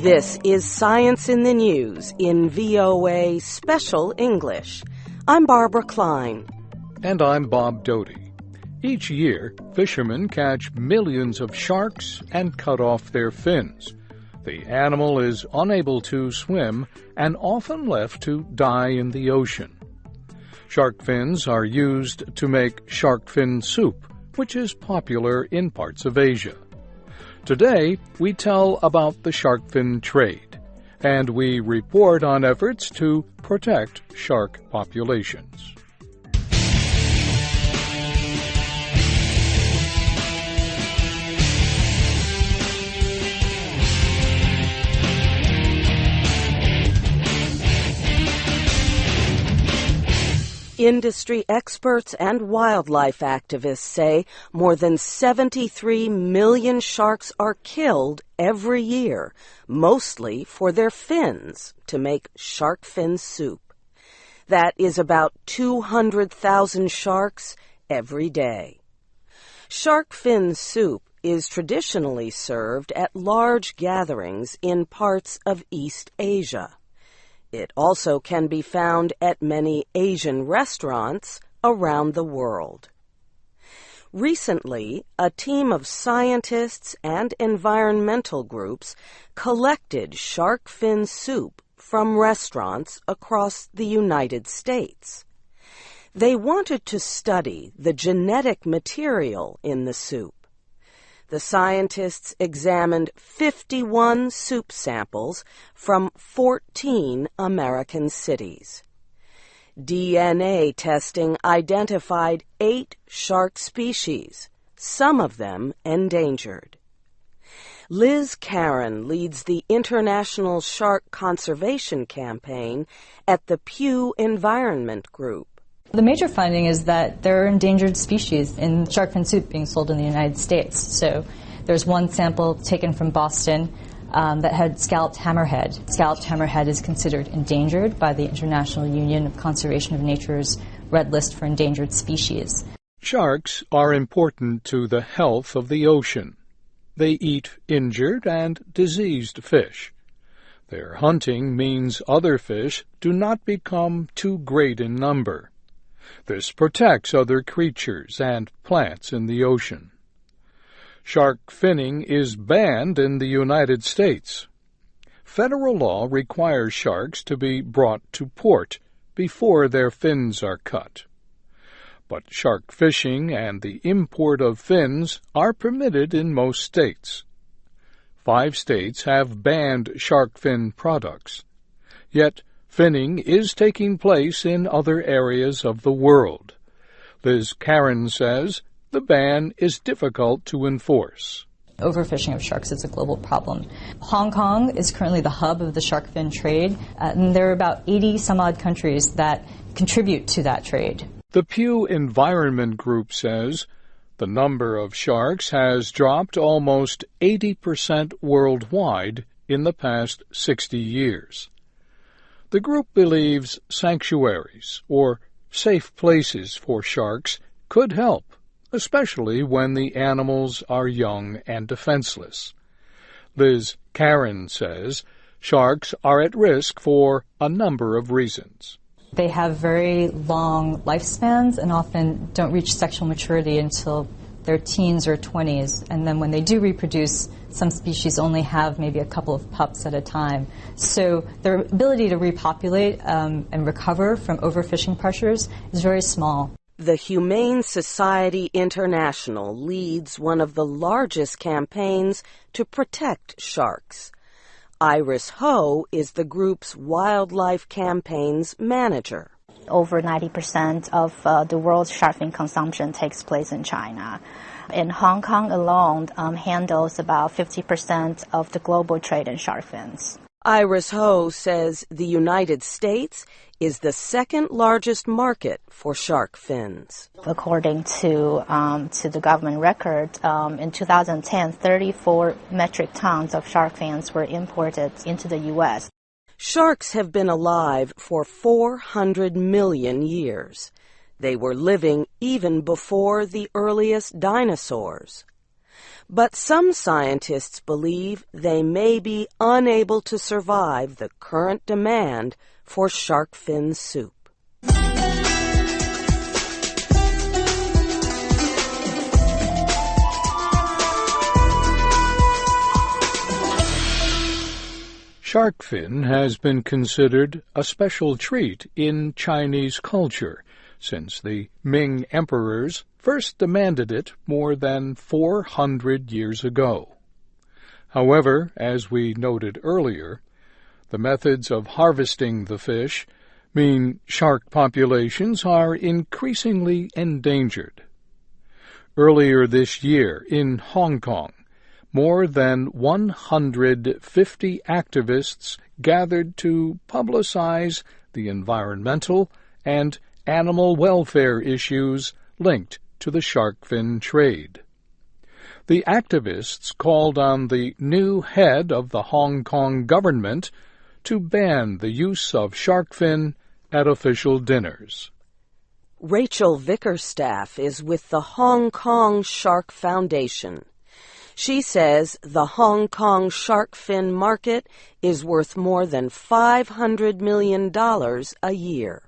This is Science in the News in VOA Special English. I'm Barbara Klein. And I'm Bob Doty. Each year, fishermen catch millions of sharks and cut off their fins. The animal is unable to swim and often left to die in the ocean. Shark fins are used to make shark fin soup, which is popular in parts of Asia. Today, we tell about the shark fin trade, and we report on efforts to protect shark populations. Industry experts and wildlife activists say more than 73 million sharks are killed every year, mostly for their fins, to make shark fin soup. That is about 200,000 sharks every day. Shark fin soup is traditionally served at large gatherings in parts of East Asia. It also can be found at many Asian restaurants around the world. Recently, a team of scientists and environmental groups collected shark fin soup from restaurants across the United States. They wanted to study the genetic material in the soup. The scientists examined 51 soup samples from 14 American cities. DNA testing identified 8 shark species, some of them endangered. Liz Caron leads the International Shark Conservation Campaign at the Pew Environment Group. The major finding is that there are endangered species in shark fin soup being sold in the United States. So there's one sample taken from Boston that had scalloped hammerhead. Scalloped hammerhead is considered endangered by the International Union of Conservation of Nature's Red List for Endangered Species. Sharks are important to the health of the ocean. They eat injured and diseased fish. Their hunting means other fish do not become too great in number. This protects other creatures and plants in the ocean. Shark finning is banned in the United States. Federal law requires sharks to be brought to port before their fins are cut. But shark fishing and the import of fins are permitted in most states. 5 states have banned shark fin products. Yet, finning is taking place in other areas of the world. Liz Caron says the ban is difficult to enforce. Overfishing of sharks is a global problem. Hong Kong is currently the hub of the shark fin trade, and there are about 80 some odd countries that contribute to that trade. The Pew Environment Group says the number of sharks has dropped almost 80% worldwide in the past 60 years. The group believes sanctuaries, or safe places for sharks, could help, especially when the animals are young and defenseless. Liz Caron says sharks are at risk for a number of reasons. They have very long lifespans and often don't reach sexual maturity until their teens or 20s, and then when they do reproduce, some species only have maybe a couple of pups at a time. So their ability to repopulate and recover from overfishing pressures is very small. The Humane Society International leads one of the largest campaigns to protect sharks. Iris Ho is the group's wildlife campaigns manager. Over 90% of the world's shark fin consumption takes place in China. In Hong Kong alone, handles about 50% of the global trade in shark fins. Iris Ho says the United States is the second largest market for shark fins. According to the government record, in 2010, 34 metric tons of shark fins were imported into the U.S. Sharks have been alive for 400 million years. They were living even before the earliest dinosaurs. But some scientists believe they may be unable to survive the current demand for shark fin soup. Shark fin has been considered a special treat in Chinese culture since the Ming emperors first demanded it more than 400 years ago. However, as we noted earlier, the methods of harvesting the fish mean shark populations are increasingly endangered. Earlier this year in Hong Kong, more than 150 activists gathered to publicize the environmental and animal welfare issues linked to the shark fin trade. The activists called on the new head of the Hong Kong government to ban the use of shark fin at official dinners. Rachel Vickerstaff is with the Hong Kong Shark Foundation. She says the Hong Kong shark fin market is worth more than $500 million a year.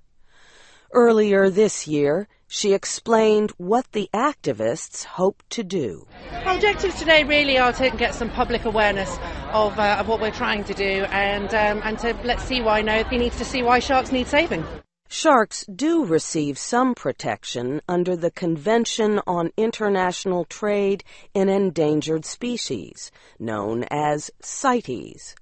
Earlier this year, she explained what the activists hope to do. Our objectives today really are to get some public awareness of what we're trying to do and to let CY know he needs to see why sharks need saving. Sharks do receive some protection under the Convention on International Trade in Endangered Species, known as CITES.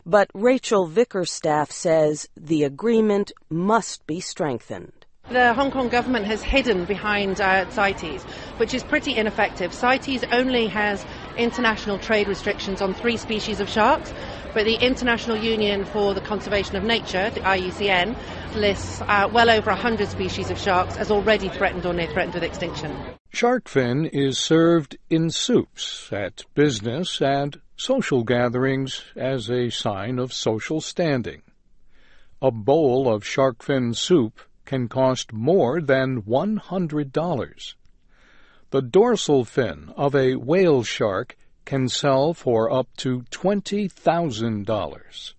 But Rachel Vickerstaff says the agreement must be strengthened. The Hong Kong government has hidden behind CITES, which is pretty ineffective. CITES only has international trade restrictions on 3 species of sharks, but the International Union for the Conservation of Nature, the IUCN, lists well over 100 species of sharks as already threatened or near threatened with extinction. Shark fin is served in soups at business and social gatherings as a sign of social standing. A bowl of shark fin soup can cost more than $100. The dorsal fin of a whale shark can sell for up to $20,000.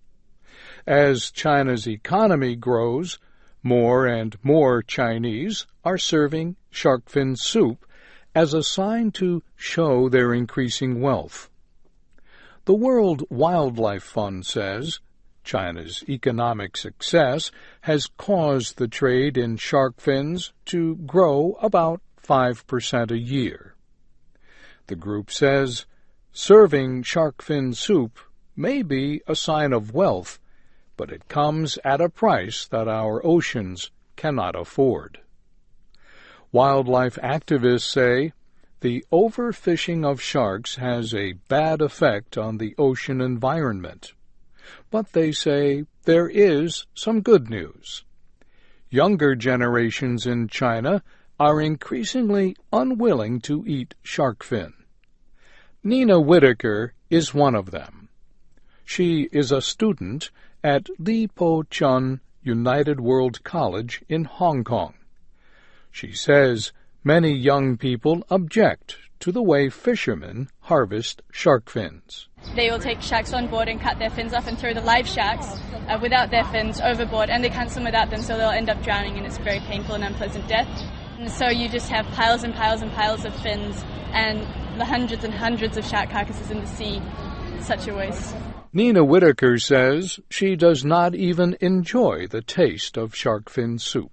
As China's economy grows, more and more Chinese are serving shark fin soup as a sign to show their increasing wealth. The World Wildlife Fund says China's economic success has caused the trade in shark fins to grow about 5% a year. The group says serving shark fin soup may be a sign of wealth, but it comes at a price that our oceans cannot afford. Wildlife activists say the overfishing of sharks has a bad effect on the ocean environment. But they say there is some good news. Younger generations in China are increasingly unwilling to eat shark fin. Nina Whitaker is one of them. She is a student at Li Po Chun United World College in Hong Kong. She says many young people object to the way fishermen harvest shark fins. They will take sharks on board and cut their fins off and throw the live sharks without their fins overboard, and they can't swim without them, so they'll end up drowning, and it's a very painful and unpleasant death. And so you just have piles and piles and piles of fins and the hundreds and hundreds of shark carcasses in the sea. It's such a waste. Nina Whitaker says she does not even enjoy the taste of shark fin soup.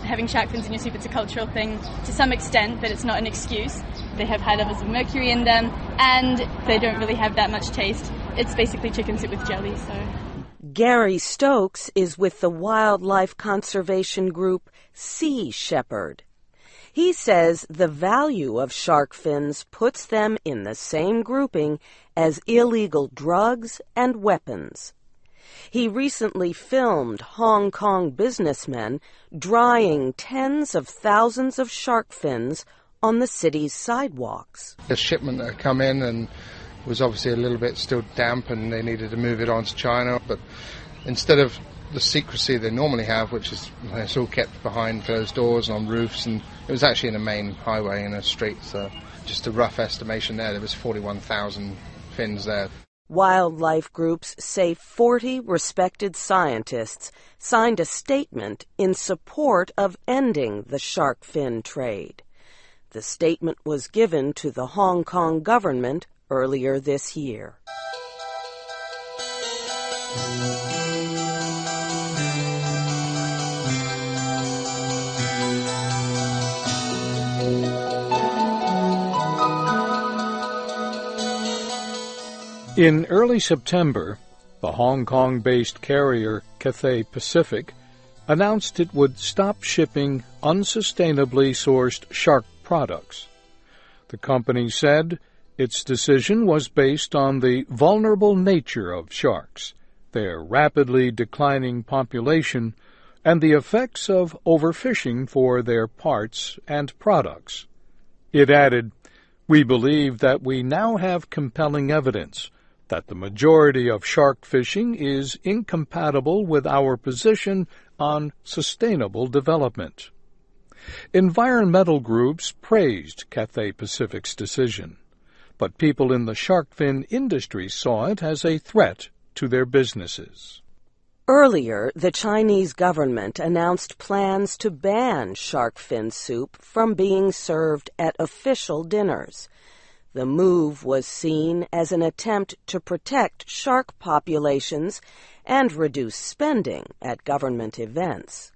Having shark fins in your soup, it's a cultural thing to some extent, but it's not an excuse. They have high levels of mercury in them, and they don't really have that much taste. It's basically chicken soup with jelly, so... Gary Stokes is with the wildlife conservation group Sea Shepherd. He says the value of shark fins puts them in the same grouping as illegal drugs and weapons. He recently filmed Hong Kong businessmen drying tens of thousands of shark fins on the city's sidewalks. A shipment that had come in and was obviously a little bit still damp, and they needed to move it on to China, but instead of the secrecy they normally have, which is it's all kept behind closed doors and on roofs, and it was actually in a main highway in a street, so Just a rough estimation there was 41,000 fins there. Wildlife groups say 40 respected scientists signed a statement in support of ending the shark fin trade. The statement was given to the Hong Kong government earlier this year. In early September, the Hong Kong-based carrier Cathay Pacific announced it would stop shipping unsustainably sourced shark products. The company said its decision was based on the vulnerable nature of sharks, their rapidly declining population, and the effects of overfishing for their parts and products. It added, "We believe that we now have compelling evidence that the majority of shark fishing is incompatible with our position on sustainable development." Environmental groups praised Cathay Pacific's decision, but people in the shark fin industry saw it as a threat to their businesses. Earlier, the Chinese government announced plans to ban shark fin soup from being served at official dinners. The move was seen as an attempt to protect shark populations and reduce spending at government events.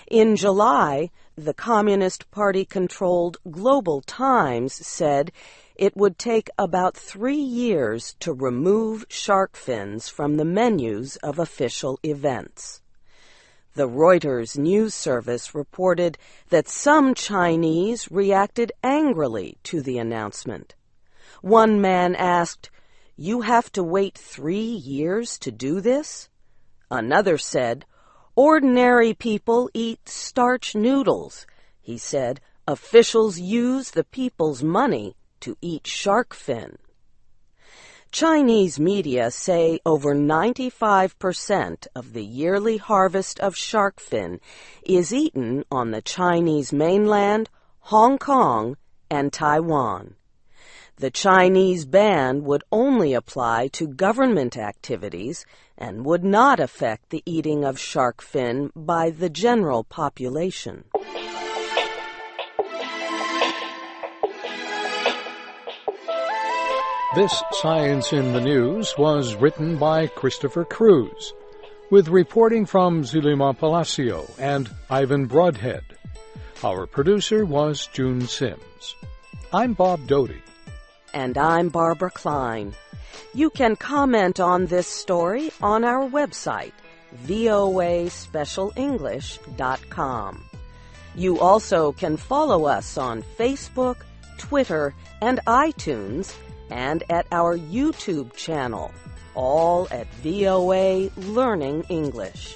In July, the Communist Party-controlled Global Times said it would take about 3 years to remove shark fins from the menus of official events. The Reuters news service reported that some Chinese reacted angrily to the announcement. One man asked, "You have to wait 3 years to do this?" Another said, "Ordinary people eat starch noodles." He said, "Officials use the people's money to eat shark fin." Chinese media say over 95% of the yearly harvest of shark fin is eaten on the Chinese mainland, Hong Kong, and Taiwan. The Chinese ban would only apply to government activities and would not affect the eating of shark fin by the general population. This Science in the News was written by Christopher Cruz, with reporting from Zulema Palacio and Ivan Broadhead. Our producer was June Sims. I'm Bob Doty. And I'm Barbara Klein. You can comment on this story on our website, voaspecialenglish.com. You also can follow us on Facebook, Twitter, and iTunes, and at our YouTube channel, all at VOA Learning English.